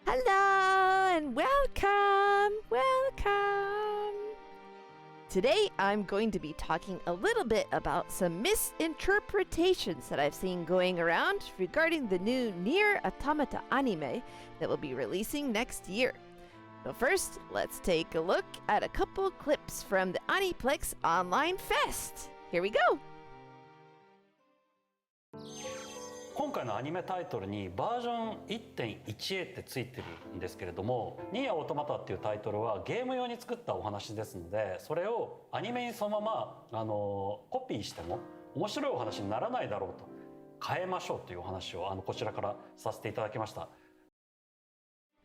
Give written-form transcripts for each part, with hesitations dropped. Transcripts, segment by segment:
Hello and welcome! Today I'm going to be talking a little bit about some misinterpretations that I've seen going around regarding the new NieR Automata anime that will be releasing next year. So first, let's take a look at a couple clips from the Aniplex Online Fest. Here we go! 今回のアニメタイトルにバージョン 1.1a ってついてるんですけれども、ニーアオートマタっていうタイトルはゲーム用に作ったお話ですので、それをアニメにそのままコピーしても面白いお話にならないだろうと変えましょうというお話をこちらからさせていただきました。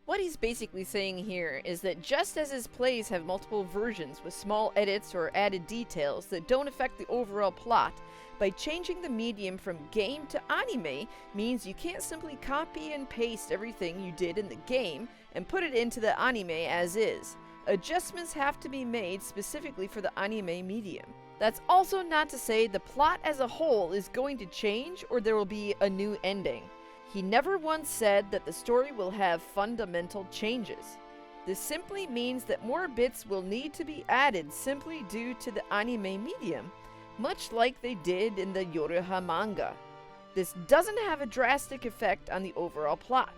What he's basically saying here is that just as his plays have multiple versions with small edits or added details that don't affect the overall plot, by changing the medium from game to anime means you can't simply copy and paste everything you did in the game and put it into the anime as is. Adjustments have to be made specifically for the anime medium. That's also not to say the plot as a whole is going to change or there will be a new ending. He never once said that the story will have fundamental changes. This simply means that more bits will need to be added simply due to the anime medium, much like they did in the YoRHa manga. This doesn't have a drastic effect on the overall plot.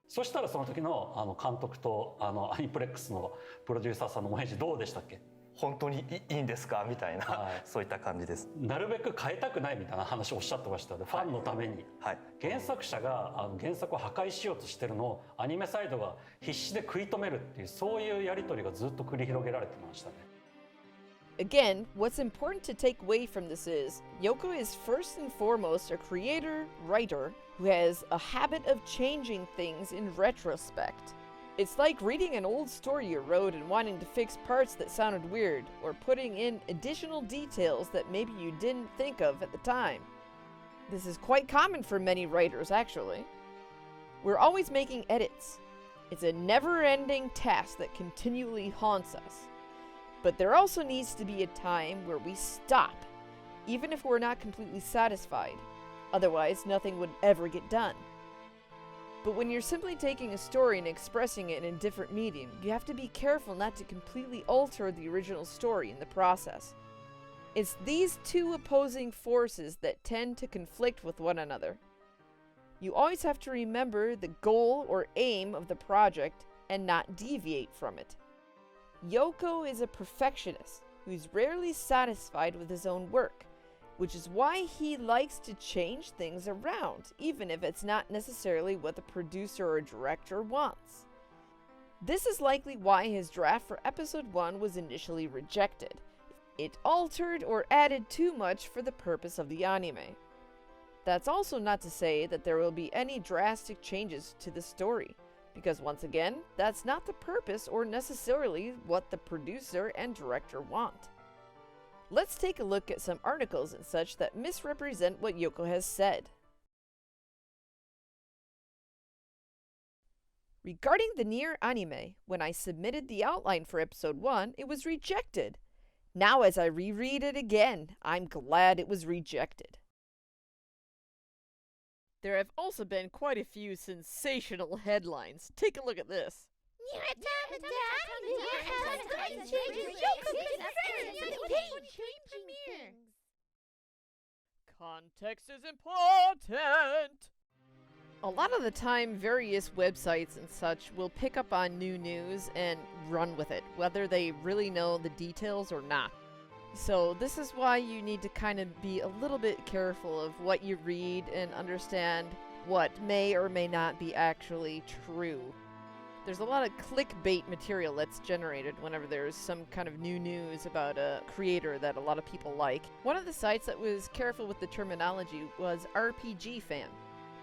そしたらその時の監督とアニプレックスのプロデューサーさんのお返事どうでしたっけ？本当にいいんですかみたいな、はい、そういった感じです。なるべく変えたくないみたいな話をおっしゃってましたので、ファンのために、はい、原作者が原作を破壊しようとしてるのをアニメサイドが必死で食い止めるっていう、そういうやり取りがずっと繰り広げられてましたね。Again, what's important to take away from this is, Yoko is first and foremost a creator, writer, who has a habit of changing things in retrospect. It's like reading an old story you wrote and wanting to fix parts that sounded weird, or putting in additional details that maybe you didn't think of at the time. This is quite common for many writers, actually. We're always making edits. It's a never-ending task that continually haunts us. But there also needs to be a time where we stop, even if we're not completely satisfied. Otherwise, nothing would ever get done. But when you're simply taking a story and expressing it in a different medium, you have to be careful not to completely alter the original story in the process. It's these two opposing forces that tend to conflict with one another. You always have to remember the goal or aim of the project and not deviate from it. Yoko is a perfectionist who's rarely satisfied with his own work, which is why he likes to change things around, even if it's not necessarily what the producer or director wants. This is likely why his draft for episode 1 was initially rejected. It altered or added too much for the purpose of the anime. That's also not to say that there will be any drastic changes to the story, because once again, that's not the purpose or necessarily what the producer and director want. Let's take a look at some articles and such that misrepresent what Yoko has said. Regarding the NieR anime, when I submitted the outline for episode 1, it was rejected. Now as I reread it again, I'm glad it was rejected. There have also been quite a few sensational headlines. Take a look at this. Context is important! A lot of the time, various websites and such will pick up on new news and run with it, whether they really know the details or not. So this is why you need to kind of be a little bit careful of what you read and understand what may or may not be actually true. There's a lot of clickbait material that's generated whenever there's some kind of new news about a creator that a lot of people like. One of the sites that was careful with the terminology was RPG Fan.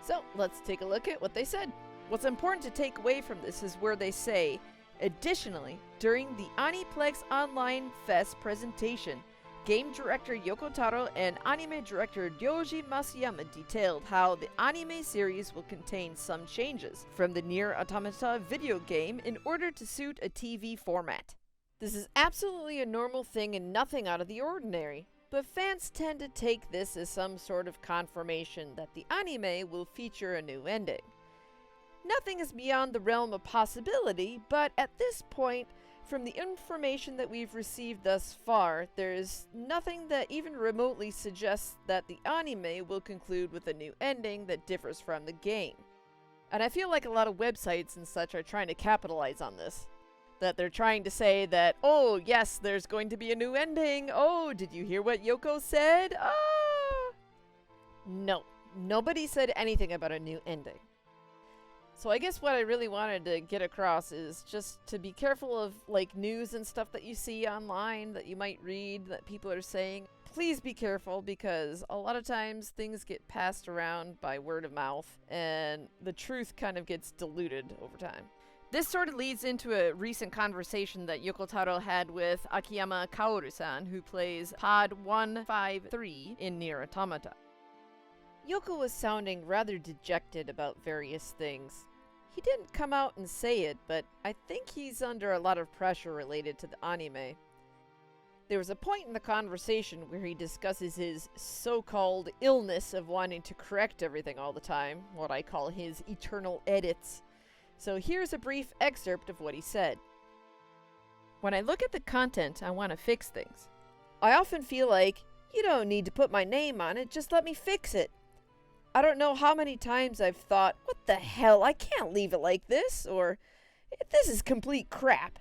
So let's take a look at what they said. What's important to take away from this is where they say, additionally, during the Aniplex Online Fest presentation, game director Yoko Taro and anime director Ryoji Masuyama detailed how the anime series will contain some changes from the NieR Automata video game in order to suit a TV format. This is absolutely a normal thing and nothing out of the ordinary, but fans tend to take this as some sort of confirmation that the anime will feature a new ending. Nothing is beyond the realm of possibility, but at this point, from the information that we've received thus far, there's nothing that even remotely suggests that the anime will conclude with a new ending that differs from the game. And I feel like a lot of websites and such are trying to capitalize on this. That they're trying to say that, oh yes, there's going to be a new ending. Oh, did you hear what Yoko said? Ah! No, nobody said anything about a new ending. So I guess what I really wanted to get across is just to be careful of like news and stuff that you see online that you might read that people are saying. Please be careful because a lot of times things get passed around by word of mouth and the truth kind of gets diluted over time. This sort of leads into a recent conversation that Yoko Taro had with Akiyama Kaoru-san, who plays Pod 153 in NieR Automata. Yoko was sounding rather dejected about various things. He didn't come out and say it, but I think he's under a lot of pressure related to the anime. There was a point in the conversation where he discusses his so-called illness of wanting to correct everything all the time, what I call his eternal edits. So here's a brief excerpt of what he said. When I look at the content, I want to fix things. I often feel like, you don't need to put my name on it, just let me fix it. I don't know how many times I've thought, what the hell, I can't leave it like this, or this is complete crap.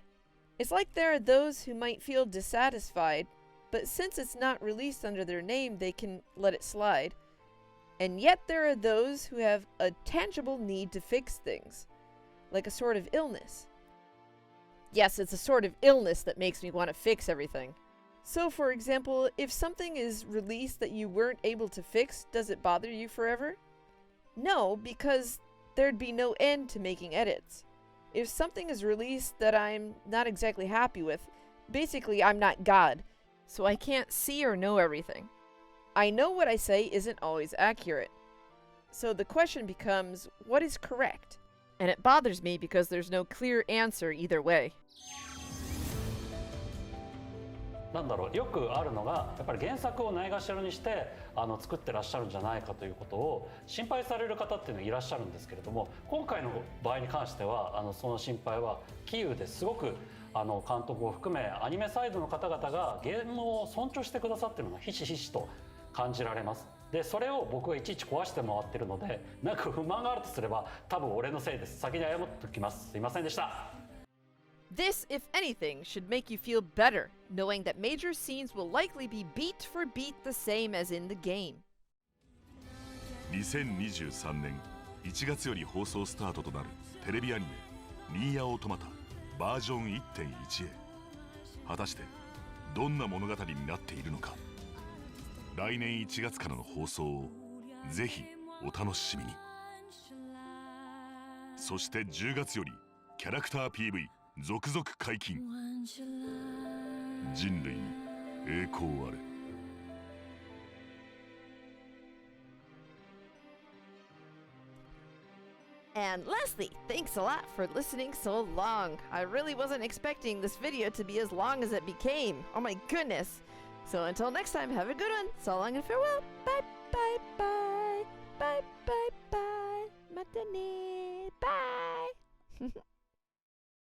It's like there are those who might feel dissatisfied, but since it's not released under their name, they can let it slide. And yet there are those who have a tangible need to fix things, like a sort of illness. Yes, it's a sort of illness that makes me want to fix everything. So, for example, if something is released that you weren't able to fix, does it bother you forever? No, because there'd be no end to making edits. If something is released that I'm not exactly happy with, basically I'm not God, so I can't see or know everything. I know what I say isn't always accurate. So the question becomes, what is correct? And it bothers me because there's no clear answer either way. なんだろう、よくあるのがやっぱり原作をないがしろにして作ってらっしゃるんじゃないかということを心配される方っていうのはいらっしゃるんですけれども、今回の場合に関してはその心配は杞憂ですごく監督を含めアニメサイドの方々がゲームを尊重してくださっているのがひしひしと感じられます。でそれを僕はいちいち壊して回ってるので、なんか不満があるとすれば多分俺のせいです。先に謝っておきます。すいませんでした。This, if anything, should make you feel better, knowing that major scenes will likely be beat for beat the same as in the game. 2023年1月より放送スタートとなるテレビアニメ「ニーヤオートマタ」バージョン 1.1 へ果たしてどんな物語になっているのか、来年1月からの放送をぜひお楽しみに。そして10月よりキャラクター PV続々解禁。人類に栄光あれ。And lastly, thanks a lot for listening so long. I really wasn't expecting this video to be as long as it became. Oh my goodness. So until next time, have a good one. So long and farewell. Bye bye bye. Bye bye bye. Matane. Bye.